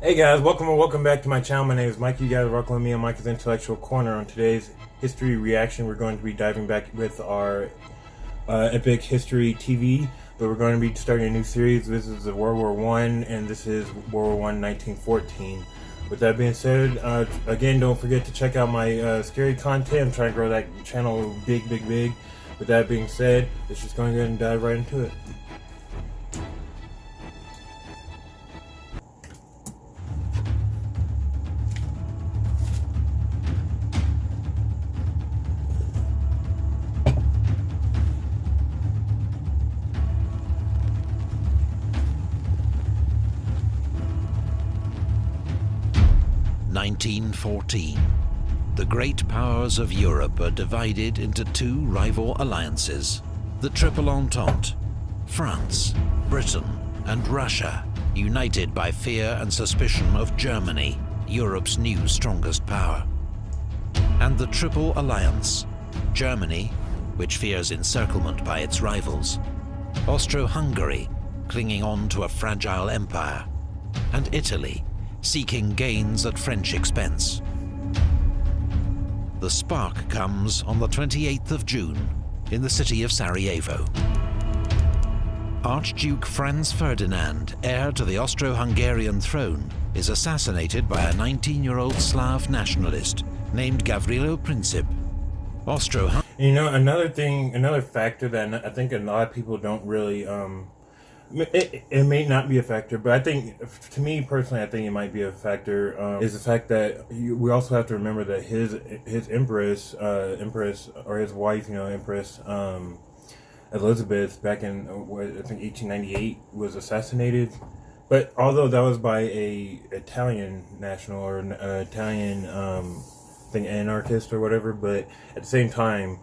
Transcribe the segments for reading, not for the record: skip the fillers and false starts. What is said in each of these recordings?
Hey guys, welcome back to my channel. My name is Mike. You guys are rocking with me on Mike's Intellectual Corner. On today's history reaction, we're going to be diving back with our Epic History TV, but we're going to be starting a new series. This is World War One, and this is World War One 1914. With that being said, again, don't forget to check out my scary content. I'm trying to grow that channel big. With that being said, let's just go ahead and dive right into it. 1914. The great powers of Europe are divided into two rival alliances: the Triple Entente, France, Britain, and Russia, united by fear and suspicion of Germany, Europe's new strongest power. And the Triple Alliance: Germany, which fears encirclement by its rivals; Austro-Hungary, clinging on to a fragile empire; and Italy, seeking gains at French expense. The spark comes on the 28th of June in the city of Sarajevo. Archduke Franz Ferdinand, heir to the Austro-Hungarian throne, is assassinated by a 19-year-old Slav nationalist named Gavrilo Princip. Another factor that I think a lot of people don't really it may not be a factor, but I think, to me personally, I think it might be a factor, is the fact that we also have to remember that his empress, or his wife, Empress Elizabeth, back in I think 1898, was assassinated. But although that was by a Italian national, or an Italian anarchist or whatever, but at the same time,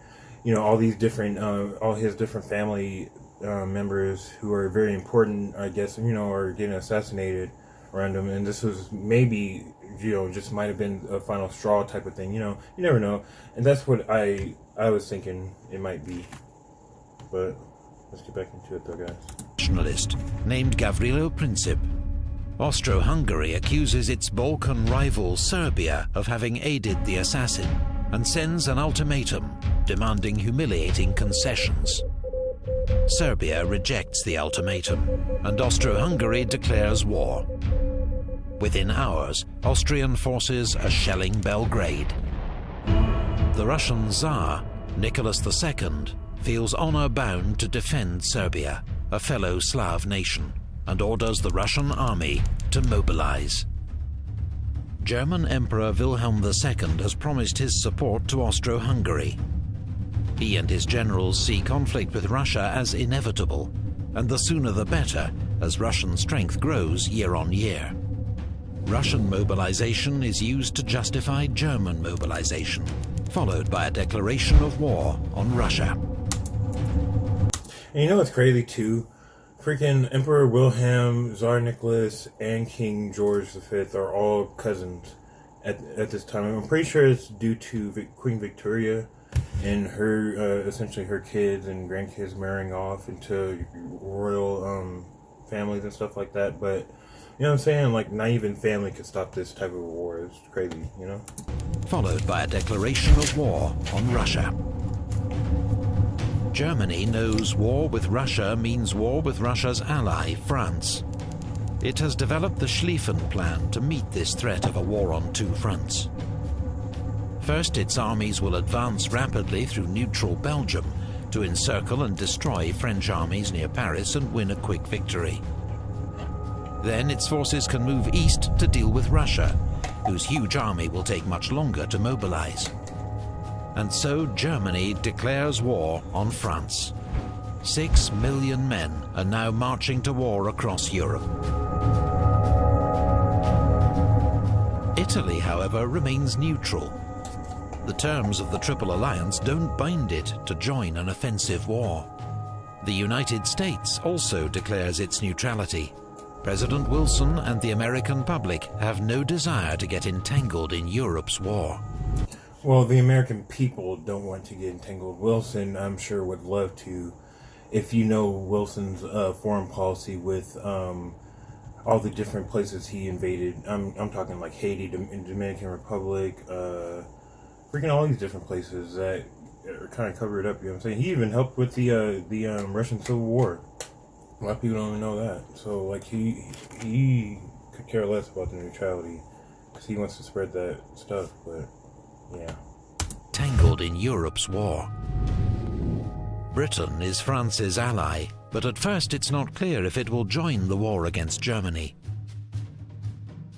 all these different all his different family members who are very important, I guess, are getting assassinated around him, and this was maybe, just might have been a final straw type of thing. You never know, and that's what I was thinking it might be. But let's get back into it, though, guys. Nationalist named Gavrilo Princip. Austro-Hungary accuses its Balkan rival Serbia of having aided the assassin, and sends an ultimatum demanding humiliating concessions. Serbia rejects the ultimatum, and Austro-Hungary declares war. Within hours, Austrian forces are shelling Belgrade. The Russian Tsar, Nicholas II, feels honor-bound to defend Serbia, a fellow Slav nation, and orders the Russian army to mobilize. German Emperor Wilhelm II has promised his support to Austro-Hungary. He and his generals see conflict with Russia as inevitable, and the sooner the better, as Russian strength grows year on year. Russian mobilization is used to justify German mobilization, followed by a declaration of war on Russia. And what's crazy too? Freaking Emperor Wilhelm, Tsar Nicholas, and King George V are all cousins at this time. I'm pretty sure it's due to Queen Victoria and her, essentially her kids and grandkids marrying off into royal families and stuff like that. But, you know what I'm saying? Like, not even family could stop this type of war. It's crazy, Followed by a declaration of war on Russia. Germany knows war with Russia means war with Russia's ally, France. It has developed the Schlieffen Plan to meet this threat of a war on two fronts. First, its armies will advance rapidly through neutral Belgium to encircle and destroy French armies near Paris and win a quick victory. Then its forces can move east to deal with Russia, whose huge army will take much longer to mobilize. And so Germany declares war on France. 6 million men are now marching to war across Europe. Italy, however, remains neutral. The terms of the Triple Alliance don't bind it to join an offensive war. The United States also declares its neutrality. President Wilson and the American public have no desire to get entangled in Europe's war. Well, the American people don't want to get entangled. Wilson, I'm sure, would love to. If you know Wilson's foreign policy with all the different places he invaded. I'm talking like Haiti, Dominican Republic, freaking all these different places that are kind of covered up. You know what I'm saying? He even helped with the Russian Civil War. A lot of people don't even know that. So like he could care less about the neutrality because he wants to spread that stuff. But yeah. Tangled in Europe's war. Britain is France's ally, but at first it's not clear if it will join the war against Germany.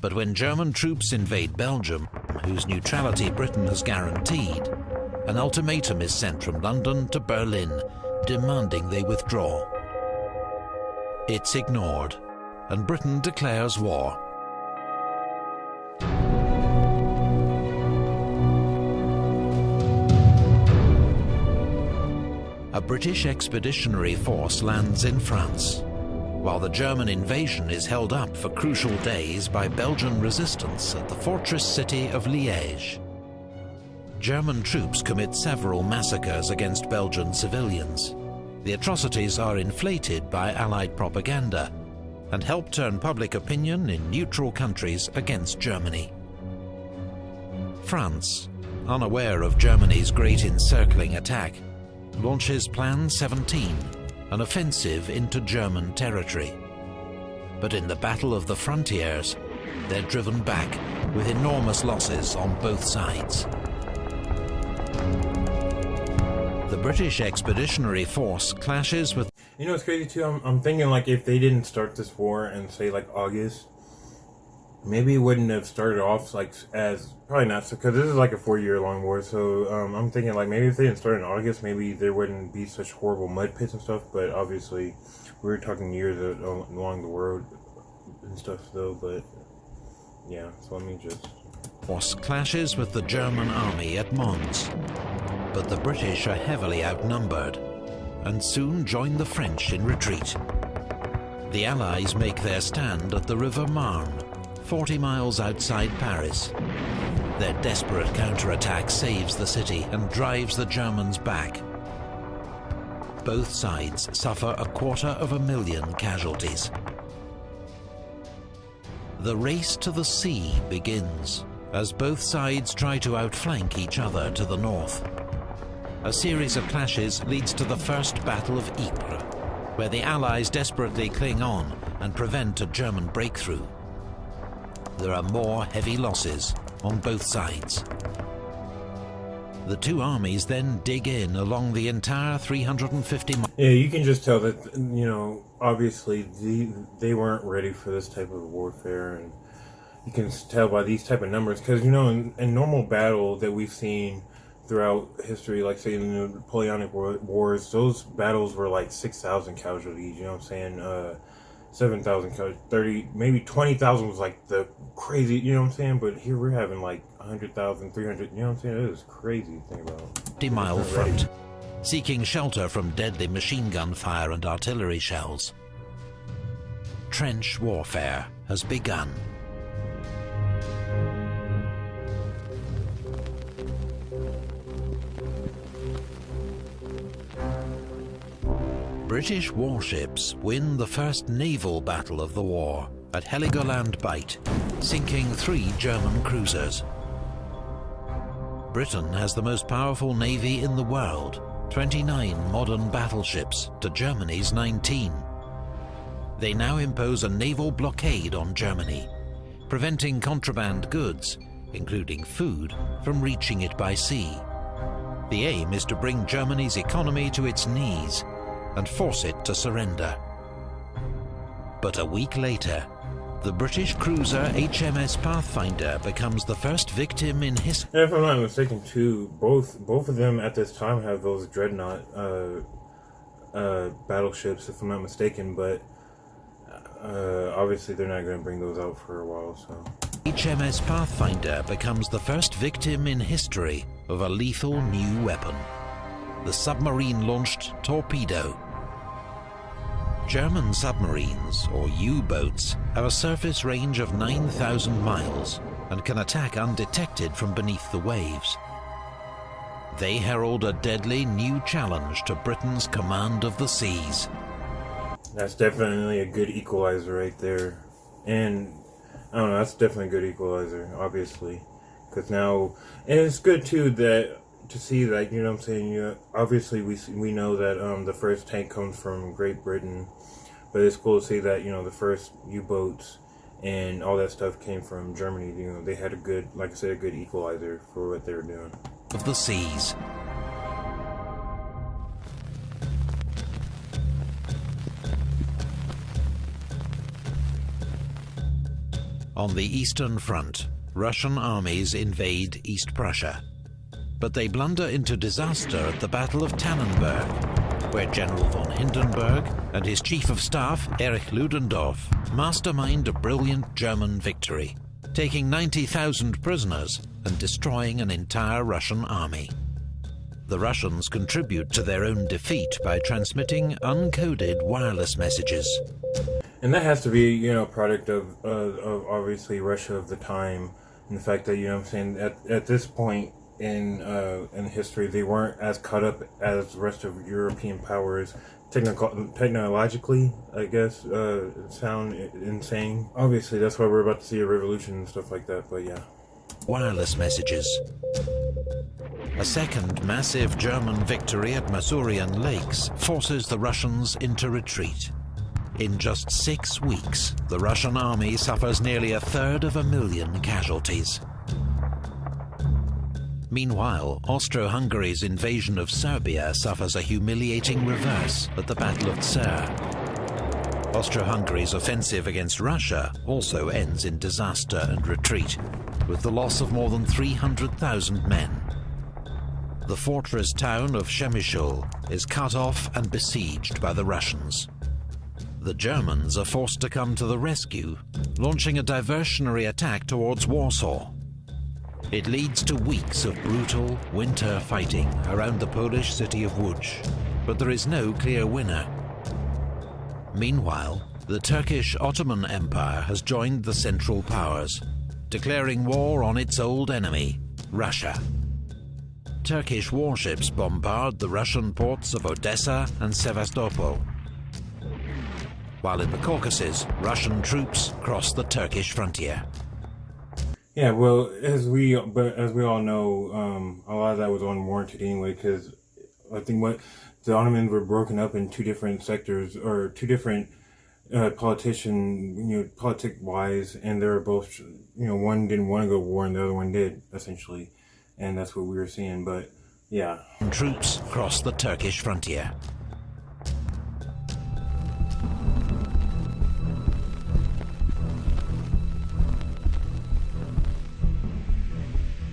But when German troops invade Belgium, whose neutrality Britain has guaranteed, an ultimatum is sent from London to Berlin, demanding they withdraw. It's ignored, and Britain declares war. A British expeditionary force lands in France, while the German invasion is held up for crucial days by Belgian resistance at the fortress city of Liège. German troops commit several massacres against Belgian civilians. The atrocities are inflated by Allied propaganda and help turn public opinion in neutral countries against Germany. France, unaware of Germany's great encircling attack, launches Plan 17, an offensive into German territory. But in the Battle of the Frontiers, they're driven back with enormous losses on both sides. The British Expeditionary Force clashes with... You know what's crazy too? I'm thinking like if they didn't start this war in say like August, maybe it wouldn't have started off like as, probably not, because this is like a 4-year-long war, so I'm thinking like maybe if they didn't start in August, maybe there wouldn't be such horrible mud pits and stuff, but obviously we were talking years along the road and stuff though, but yeah, so let me just... Force clashes with the German army at Mons, but the British are heavily outnumbered and soon join the French in retreat. The Allies make their stand at the River Marne, 40 miles outside Paris. Their desperate counterattack saves the city and drives the Germans back. Both sides suffer 250,000 casualties. The race to the sea begins as both sides try to outflank each other to the north. A series of clashes leads to the First Battle of Ypres, where the Allies desperately cling on and prevent a German breakthrough. There are more heavy losses on both sides. The two armies then dig in along the entire 350 miles. Yeah, you can just tell that, you know, obviously they weren't ready for this type of warfare, and you can tell by these type of numbers, because, you know, in normal battle that we've seen throughout history, like say in the Napoleonic Wars, those battles were like 6,000 casualties, you know what I'm saying? 7,000 casualties, 30, maybe 20,000 was like the crazy, you know what I'm saying? But here we're having like 100,000, 300, you know what I'm saying? It was crazy to think about. 50-mile front, seeking shelter from deadly machine gun fire and artillery shells. Trench warfare has begun. British warships win the first naval battle of the war at Heligoland Bight, sinking 3 German cruisers. Britain has the most powerful navy in the world, 29 modern battleships to Germany's 19. They now impose a naval blockade on Germany, preventing contraband goods, including food, from reaching it by sea. The aim is to bring Germany's economy to its knees and force it to surrender. But a week later, the British cruiser HMS Pathfinder becomes the first victim in history. And if I'm not mistaken, too, both of them at this time have those dreadnought battleships, if I'm not mistaken, but obviously they're not going to bring those out for a while, so. HMS Pathfinder becomes the first victim in history of a lethal new weapon, the submarine-launched torpedo. German submarines, or U-boats, have a surface range of 9,000 miles and can attack undetected from beneath the waves. They herald a deadly new challenge to Britain's command of the seas. That's definitely a good equalizer right there. And I don't know, that's definitely a good equalizer, obviously. Because now, and it's good too that to see that, you know what I'm saying, obviously we know that the first tank comes from Great Britain, but it's cool to see that, you know, the first U-boats and all that stuff came from Germany. You know, they had a good, like I said, a good equalizer for what they were doing. Of the seas. On the Eastern Front, Russian armies invade East Prussia, but they blunder into disaster at the Battle of Tannenberg, where General von Hindenburg and his Chief of Staff, Erich Ludendorff, mastermind a brilliant German victory, taking 90,000 prisoners and destroying an entire Russian army. The Russians contribute to their own defeat by transmitting uncoded wireless messages. And that has to be, you know, a product of obviously Russia of the time, and the fact that, you know what I'm saying, at this point in history, they weren't as caught up as the rest of European powers technologically, I guess. Sound insane. Obviously, that's why we're about to see a revolution and stuff like that, but yeah. Wireless messages. A second massive German victory at Masurian Lakes forces the Russians into retreat. In just 6 weeks, the Russian army suffers nearly 1/3 casualties. Meanwhile, Austro-Hungary's invasion of Serbia suffers a humiliating reverse at the Battle of Tser. Austro-Hungary's offensive against Russia also ends in disaster and retreat, with the loss of more than 300,000 men. The fortress town of Przemysl is cut off and besieged by the Russians. The Germans are forced to come to the rescue, launching a diversionary attack towards Warsaw. It leads to weeks of brutal winter fighting around the Polish city of Łódź, but there is no clear winner. Meanwhile, the Turkish Ottoman Empire has joined the Central Powers, declaring war on its old enemy, Russia. Turkish warships bombard the Russian ports of Odessa and Sevastopol, while in the Caucasus, Russian troops cross the Turkish frontier. Yeah, well, as we all know, a lot of that was unwarranted anyway, because I think the Ottomans were broken up in two different sectors, or two different politic-wise, and they were both, one didn't want to go to war and the other one did, essentially, and that's what we were seeing. But yeah, troops cross the Turkish frontier.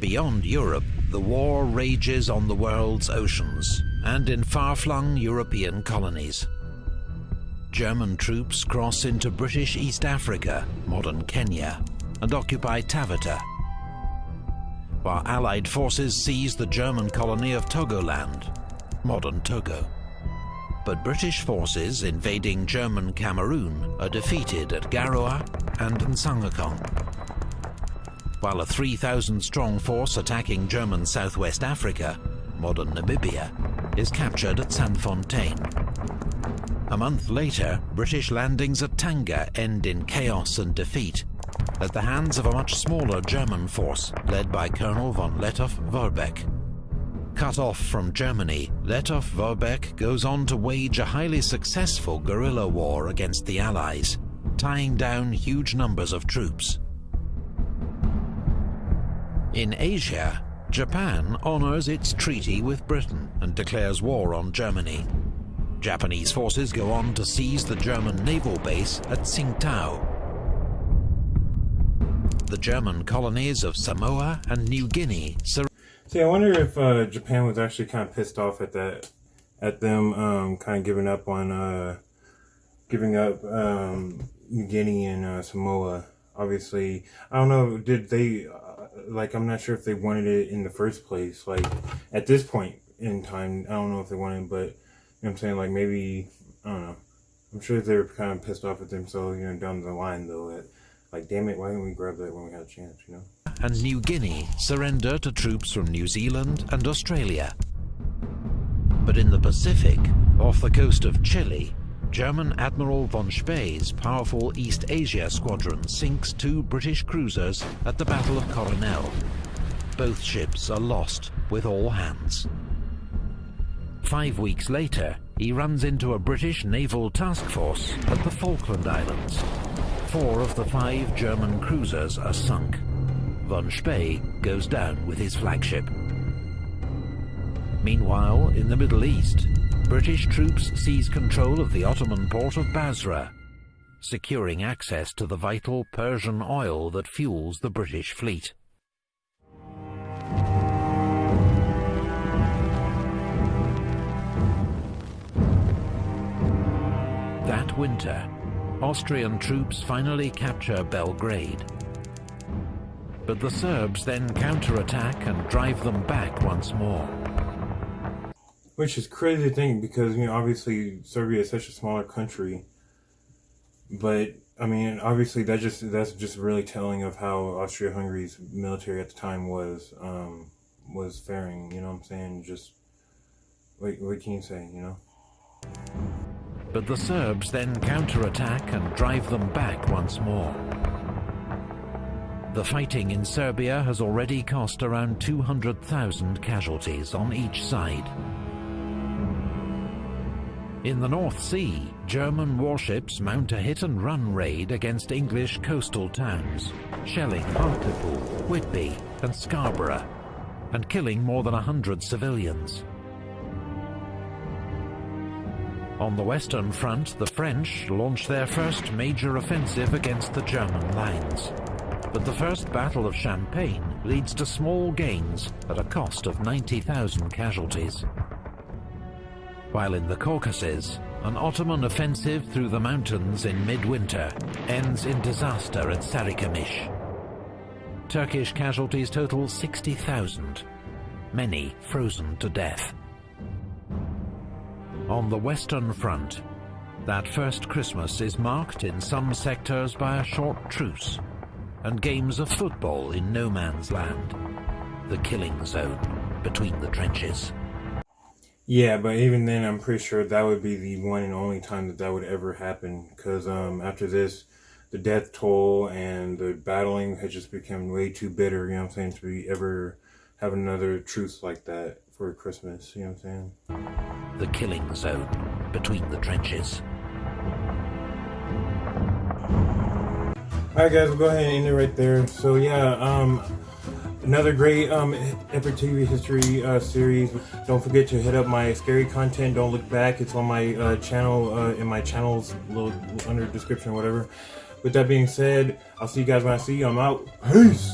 Beyond Europe, the war rages on the world's oceans and in far-flung European colonies. German troops cross into British East Africa, modern Kenya, and occupy Taveta, while Allied forces seize the German colony of Togoland, modern Togo. But British forces invading German Cameroon are defeated at Garoua and Nsangakong, while a 3,000-strong force attacking German Southwest Africa, modern Namibia, is captured at Sanfontaine. A month later, British landings at Tanga end in chaos and defeat at the hands of a much smaller German force led by Colonel von Lettow-Vorbeck. Cut off from Germany, Lettow-Vorbeck goes on to wage a highly successful guerrilla war against the Allies, tying down huge numbers of troops. In Asia, Japan honors its treaty with Britain and declares war on Germany. Japanese forces go on to seize the German naval base at Tsingtao. The German colonies of Samoa and New Guinea See, I wonder if Japan was actually kind of pissed off at them kind of giving up New Guinea and Samoa. Obviously, I don't know, did they... I'm not sure if they wanted it in the first place. Like, at this point in time, I don't know if they wanted it, but, you know what I'm saying? Like, maybe, I don't know. I'm sure they were kind of pissed off at themselves, down the line, though. Like, damn it, why didn't we grab that when we had a chance, and New Guinea surrender to troops from New Zealand and Australia. But in the Pacific, off the coast of Chile, German Admiral von Spee's powerful East Asia squadron sinks 2 British cruisers at the Battle of Coronel. Both ships are lost with all hands. 5 weeks later, he runs into a British naval task force at the Falkland Islands. 4 of the 5 German cruisers are sunk. Von Spee goes down with his flagship. Meanwhile, in the Middle East, British troops seize control of the Ottoman port of Basra, securing access to the vital Persian oil that fuels the British fleet. That winter, Austrian troops finally capture Belgrade. But the Serbs then counterattack and drive them back once more. Which is crazy to think because, obviously Serbia is such a smaller country. But, obviously that's just really telling of how Austria-Hungary's military at the time was faring, you know what I'm saying? Just, what can you say, But the Serbs then counterattack and drive them back once more. The fighting in Serbia has already cost around 200,000 casualties on each side. In the North Sea, German warships mount a hit-and-run raid against English coastal towns, shelling Hartlepool, Whitby and Scarborough, and killing more than 100 civilians. On the Western Front, the French launched their first major offensive against the German lines. But the First Battle of Champagne leads to small gains at a cost of 90,000 casualties. While in the Caucasus, an Ottoman offensive through the mountains in midwinter ends in disaster at Sarikamish. Turkish casualties total 60,000, many frozen to death. On the Western Front, that first Christmas is marked in some sectors by a short truce and games of football in no man's land, the killing zone between the trenches. Yeah, but even then, I'm pretty sure that would be the one and only time that would ever happen. Because after this, the death toll and the battling had just become way too bitter, to be ever have another truce like that for Christmas, The killing zone between the trenches. Alright guys, we'll go ahead and end it right there. So yeah, another great Epic TV History series. Don't forget to hit up my scary content, Don't Look Back. It's on my channel, in my channel's little under description or whatever. With that being said, I'll see you guys when I see you. I'm out. Peace!